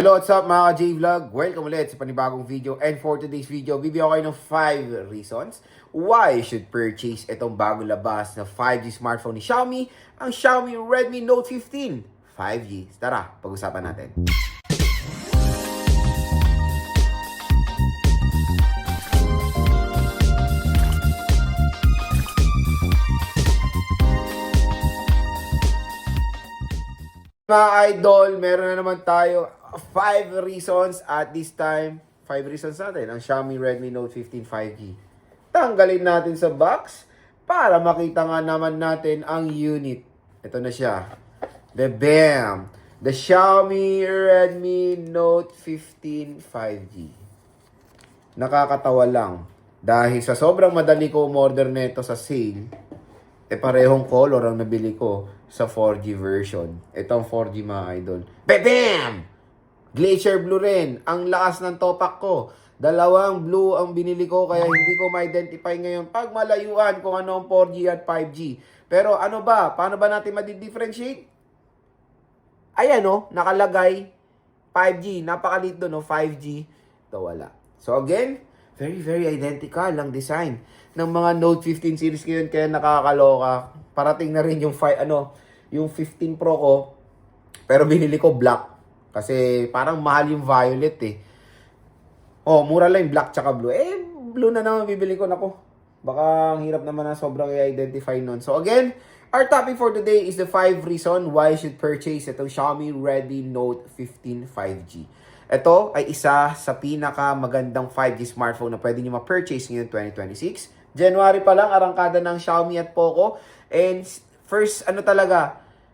Hello, what's up mga ka-J-Vlog? Welcome ulit sa panibagong video. And for today's video, bibigyan ko kayo ng 5 reasons why you should purchase itong bagong labas na 5G smartphone ni Xiaomi, ang Xiaomi Redmi Note 15 5G. Tara, pag-usapan natin. Mga idol, meron na naman tayo 5 reasons at this time. 5 reasons natin ang Xiaomi Redmi Note 15 5G. Tanggalin natin sa box para makita nga naman natin ang unit. Ito na siya. The BAM! The Xiaomi Redmi Note 15 5G. Nakakatawa lang. Dahil sa sobrang madali ko umorder nito sa sale, parehong color ang nabili ko sa 4G version. Ito ang 4G mga idol. Bam! Glacier Blue rin. Ang lakas ng topak ko. Dalawang blue ang binili ko kaya hindi ko ma-identify ngayon pag malayuan kung ano ang 4G at 5G. Pero ano ba? Paano ba natin ma-differentiate? Ayan nakalagay 5G. Napakalit doon 5G. Ito wala. So again, very identical ang design ng mga Note 15 series ngayon kaya nakakaloka. Parating na rin yung yung 15 Pro ko. Pero binili ko black kasi parang mahal yung violet eh. Mura lang yung black tsaka blue. Blue na naman bibili ko. Nako, baka ang hirap naman na sobrang i-identify nun. So again, our topic for today is the 5 reason why you should purchase itong Xiaomi Redmi Note 15 5G. Ito ay isa sa pinaka magandang 5G smartphone na pwede nyo ma-purchase ngayon 2026. January pa lang, arangkada ng Xiaomi at Poco. And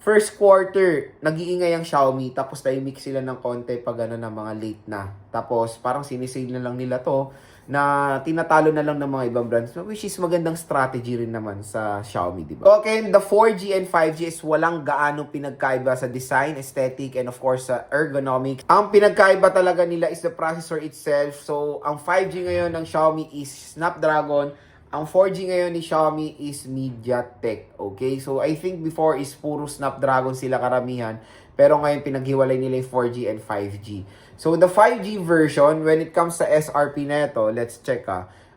first quarter, nag-iingay ang Xiaomi. Tapos mix sila ng konti pag ng mga late na. Tapos parang sinisale na lang nila to na tinatalo na lang ng mga ibang brands, which is magandang strategy rin naman sa Xiaomi, di ba? Okay, the 4G and 5G is walang gaanong pinagkaiba sa design, aesthetic, and of course sa ergonomics. Ang pinagkaiba talaga nila is the processor itself. So, ang 5G ngayon ng Xiaomi is Snapdragon. Ang 4G ngayon ni Xiaomi is MediaTek. Okay? So, I think before is puro Snapdragon sila karamihan. Pero ngayon pinaghiwalay nila yung 4G and 5G. So, the 5G version, when it comes sa SRP neto, let's check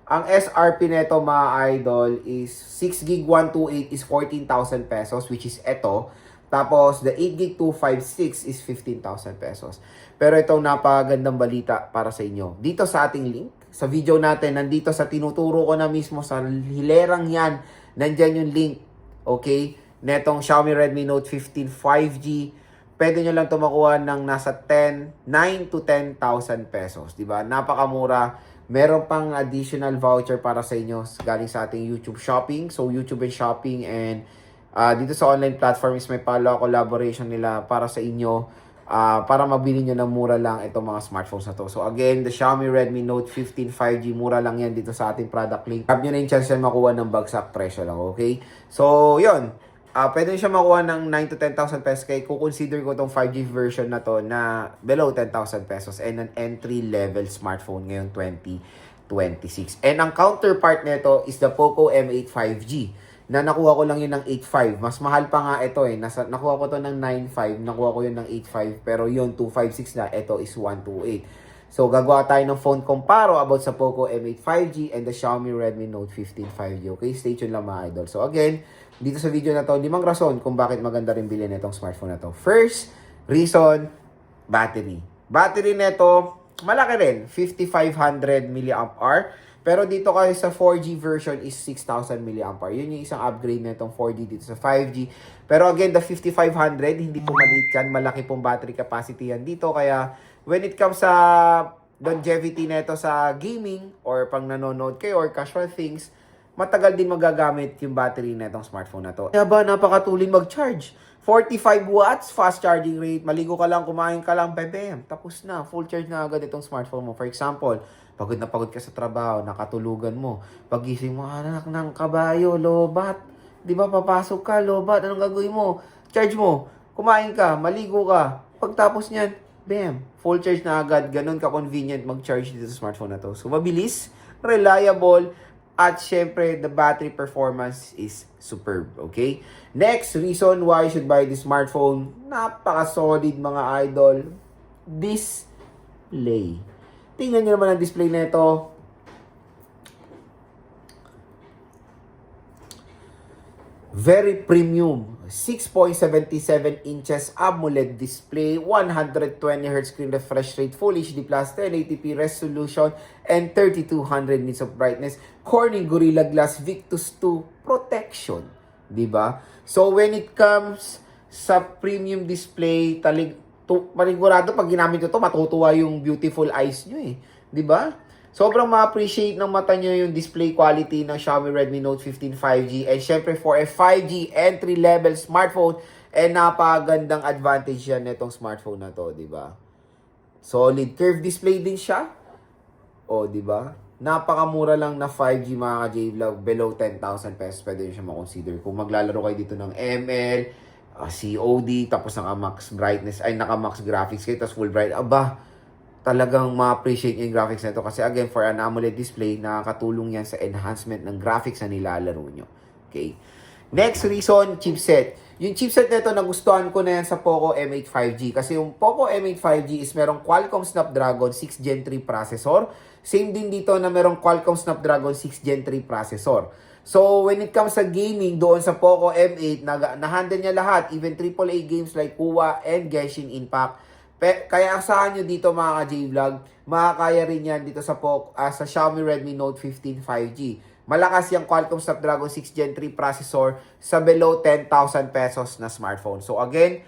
Ang SRP neto mga idol is 6GB 128 is 14,000 pesos, which is eto. Tapos, the 8GB 256 is 15,000 pesos. Pero itong napagandang balita para sa inyo. Dito sa ating link, sa video natin, nandito sa tinuturo ko na mismo sa hilerang yan, nandyan yung link, okay? Netong Xiaomi Redmi Note 15 5G, pwede nyo lang tumakuha ng nasa 9 to 10,000 pesos, di ba? Napakamura. Meron pang additional voucher para sa inyo galing sa ating YouTube Shopping. So, YouTube and Shopping and dito sa online platform is may collaboration nila para sa inyo. Para mabili nyo ng mura lang itong mga smartphones na to. So again, the Xiaomi Redmi Note 15 5G, mura lang yan dito sa ating product link. Grab nyo na yung chance yan makuha ng bagsak presyo lang, okay? So, yun. Pwede siya makuha ng 9 to 10,000 pesos kaya kukonsider ko itong 5G version na to na below 10,000 pesos and an entry-level smartphone ngayong 2026. And ang counterpart nito is the Poco M8 5G. Na nakuha ko lang yun ng 8.5. Mas mahal pa nga ito eh. Nakuha ko to ng 9.5. Nakuha ko yun ng 8.5. Pero yun, 256 na. Ito is 128. So, gagawa tayo ng phone comparo about sa Poco M8 5G and the Xiaomi Redmi Note 15 5G. Okay? Stay tuned lang mga idol. So, again, dito sa video na to, 5 rason kung bakit maganda rin bilhin itong smartphone na to. First reason, battery. Battery nito, malaki rin. 5,500 mAh. Pero dito kayo sa 4G version is 6,000 mAh. Yun yung isang upgrade na itong 4G dito sa 5G. Pero again, the 5,500, hindi po maliit yan. Malaki pong battery capacity yan dito. Kaya when it comes sa longevity na ito sa gaming or pang nanonood kayo or casual things, matagal din magagamit yung battery na itong smartphone na to. Kaya ba napakatulin mag-charge? 45 watts, fast charging rate. Maligo ka lang, kumain ka lang, bebem. Tapos na, full charge na agad itong smartphone mo. For example, pagod na pagod ka sa trabaho, nakatulugan mo. Pagising mo, anak ng kabayo, lobat. Di ba papasok ka, lobat, anong gagawin mo? Charge mo, kumain ka, maligo ka. Pagtapos niyan, bam, full charge na agad. Ganun ka-convenient mag-charge dito sa smartphone na to. So, mabilis, reliable, at syempre, the battery performance is superb, okay? Next reason why you should buy this smartphone, napaka-solid mga idol. display. Tingnan nyo naman ang display na ito. Very premium. 6.77 inches AMOLED display, 120 Hz screen refresh rate, Full HD+, 1080p resolution, and 3200 nits of brightness. Corning Gorilla Glass Victus 2 protection. Diba? So, when it comes sa premium display, panigurado pag ginamit ito, matutuwa yung beautiful eyes nyo eh. Diba? Sobrang ma-appreciate ng mata nyo yung display quality ng Xiaomi Redmi Note 15 5G. And syempre for a 5G entry-level smartphone, napakagandang advantage yan nitong smartphone na to, di ba? Solid curved display din siya. O, di ba? Napakamura lang na 5G mga ka-J-Vlog. Below 10,000 pesos pwede nyo siya makonsider. Kung maglalaro kayo dito ng ML, COD, tapos naka-max brightness, naka-max graphics kayo, tapos full bright. Aba, talagang ma-appreciate yung graphics nito kasi again, for an AMOLED display, nakakatulong yan sa enhancement ng graphics na nilalaro nyo. Okay? Next reason, chipset. Yung chipset nito, nagustuhan ko na yan sa Poco M8 5G kasi yung Poco M8 5G is merong Qualcomm Snapdragon 6 Gen 3 processor. Same din dito na merong Qualcomm Snapdragon 6 Gen 3 processor. So, when it comes sa gaming, doon sa Poco M8, na-handle niya lahat, even AAA games like Kuwa and Genshin Impact. Kaya asahan nyo dito mga ka-J-Vlog, makakaya rin yan dito sa Xiaomi Redmi Note 15 5G. Malakas yung Qualcomm Snapdragon 6 Gen 3 processor sa below 10,000 pesos na smartphone. So again,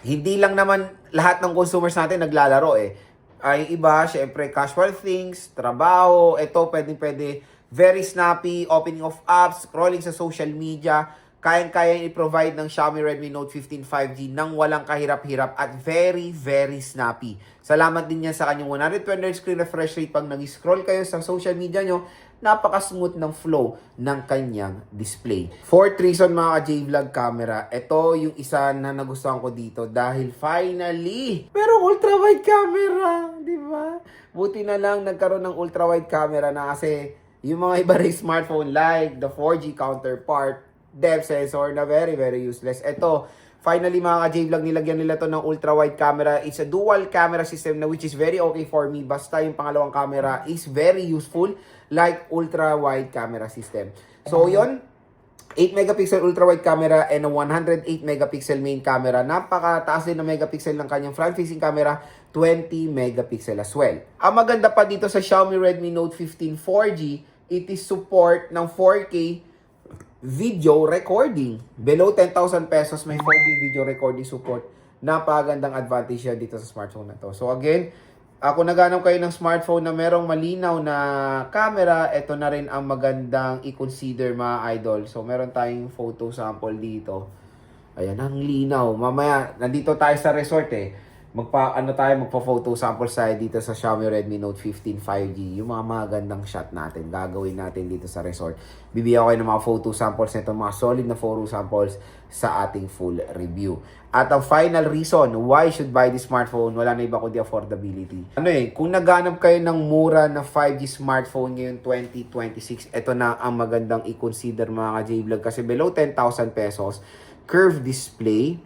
hindi lang naman lahat ng consumers natin naglalaro eh. Ay iba, syempre casual things, trabaho, ito pwede very snappy, opening of apps, scrolling sa social media. Kayang-kaya i-provide ng Xiaomi Redmi Note 15 5G nang walang kahirap-hirap at very, very snappy. Salamat din yan sa kanyang 120 Hz screen refresh rate. Pag nag-scroll kayo sa social media nyo, napaka-smooth ng flow ng kanyang display. Fourth reason mga ka-J-Vlog camera, ito yung isa na nagustuhan ko dito dahil finally, merong ultra-wide camera, di ba? Buti na lang nagkaroon ng ultra-wide camera na kasi yung mga iba rin smartphone like the 4G counterpart, depth sensor na very, very useless. Ito, finally mga ka-J-Vlog, nilagyan nila to ng ultra-wide camera. It's a dual camera system na which is very okay for me. Basta yung pangalawang camera is very useful like ultra-wide camera system. So, yon 8 megapixel ultra-wide camera and a 108 megapixel main camera. Napakataas din na megapixel ng kanyang front-facing camera, 20 megapixel as well. Ang maganda pa dito sa Xiaomi Redmi Note 15 4G, it is support ng 4K video recording. Below 10,000 pesos, may 4K video recording support. Napakagandang advantage yan dito sa smartphone na to. So again, kung naghanap kayo ng smartphone na merong malinaw na camera, ito na rin ang magandang i-consider mga idol. So meron tayong photo sample dito. Ayan, ang linaw. Mamaya, nandito tayo sa resort eh. Magpa-photo sample tayo dito sa Xiaomi Redmi Note 15 5G. Yung mga magandang shot natin, gagawin natin dito sa resort. Bibigyan ko kayo ng mga photo samples nito, mga solid na photo samples sa ating full review. At ang final reason why you should buy this smartphone, wala na iba kundi affordability. Kung naghanap kayo ng mura na 5G smartphone ngayon 2026, ito na ang magandang i-consider mga ka-J-Vlog kasi below 10,000 pesos, curved display,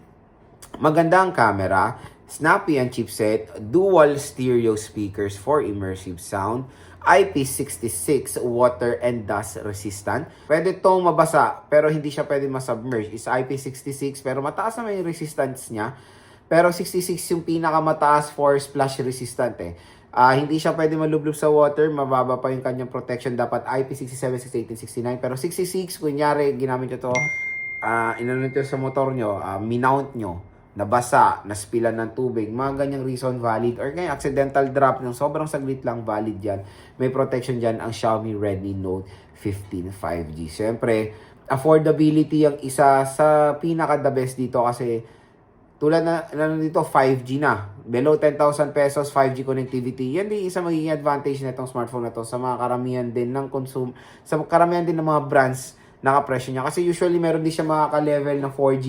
magandang camera, snappy ang chipset, dual stereo speakers for immersive sound, IP66 water and dust resistant. Pwede itong mabasa pero hindi siya pwede masubmerge. Is IP66 pero mataas na may resistance niya. Pero 66 yung pinakamataas for splash resistant eh. Hindi siya pwede malublob sa water, mababa pa yung kanyang protection. Dapat IP67, 68, 69. Pero 66, kunyari ginamit nyo to, inano nyo sa motor nyo, minount nyo, nabasa, naspilan ng tubig, mga ganyang reason valid, or kaya accidental drop ng sobrang saglit lang, valid yan. May protection dyan ang Xiaomi Redmi Note 15 5G. Siyempre, affordability ang isa sa pinaka-the best dito kasi tulad na dito, 5G na. Below 10,000 pesos, 5G connectivity. Yan din isa magiging advantage na itong smartphone na to sa mga karamihan din ng sa karamihan din ng mga brands nakapresyo niya. Kasi usually meron din siya mga ka-level na 4G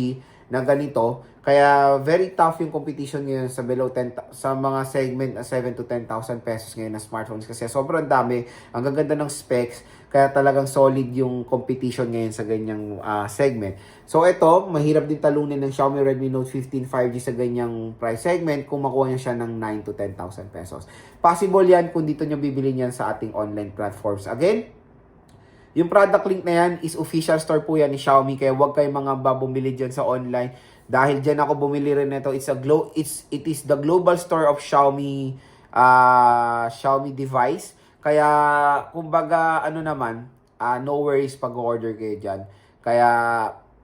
na ganito. Kaya very tough yung competition ngayon sa below 10 sa mga segment na 7 to 10,000 pesos ngayon na smartphones kasi sobrang dami, ang gaganda ng specs. Kaya talagang solid yung competition ngayon sa ganyang segment. So ito, mahirap din talunin ng Xiaomi Redmi Note 15 5G sa ganyang price segment kung makuha niya siya ng 9 to 10,000 pesos. Possible yan kung dito niyo bibili yan sa ating online platforms. Again, yung product link na yan is official store po yan ni Xiaomi, kaya huwag kayong mga bumili dyan sa online. Dahil dyan ako bumili rin nito. It is the global store of Xiaomi Xiaomi device. Kaya kumbaga no worries pag order kayo dyan. Kaya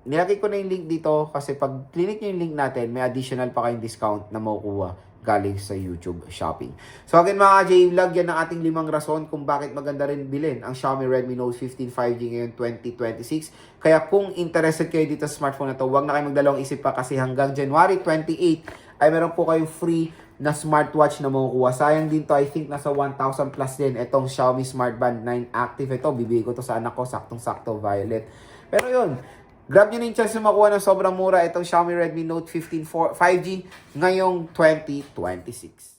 nilagay ko na yung link dito kasi pag click nyo yung link natin, may additional pa kayong discount na makukuha galing sa YouTube Shopping. So again mga J-Vlog, yan ang ating 5 rason kung bakit maganda rin bilhin ang Xiaomi Redmi Note 15 5G ngayon 2026. Kaya kung interested kayo dito sa smartphone na to, huwag na kayo magdalawang isip pa kasi hanggang January 28 ay meron po kayong free na smartwatch na makukuha. Sayang din to, I think nasa 1,000 plus din itong Xiaomi Smart Band 9 Active. Ito, bibigay ko to sa anak ko, saktong-sakto, Violet. Pero yun, grab nyo na yung chance na makuha ng sobrang mura itong Xiaomi Redmi Note 15 5G ngayong 2026.